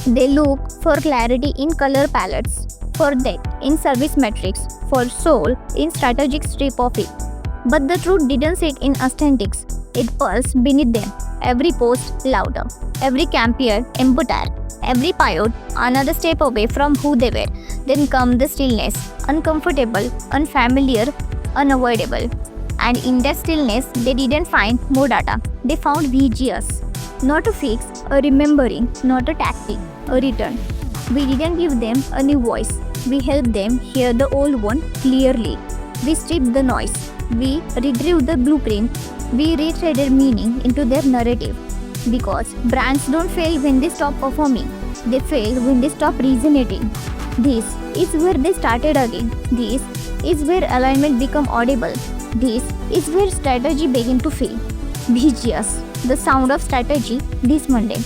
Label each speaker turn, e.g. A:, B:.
A: They look for clarity in color palettes, for depth in service metrics, for soul in strategic strip of it. But the truth didn't sit in aesthetics, it pulsed beneath them. Every post louder, every campier emptier, every pivot another step away from who they were. Then come the stillness, uncomfortable, unfamiliar, unavoidable. And in that stillness, they didn't find more data. They found VGS. Not a fix, a remembering, not a tactic, a return. We didn't give them a new voice. We helped them hear the old one clearly. We stripped the noise. We retrieved the blueprint. We rethreaded meaning into their narrative. Because brands don't fail when they stop performing. They fail when they stop resonating. This is where they started again. This is where alignment become audible. This is where strategy began to fail. VGS, the sound of strategy this Monday.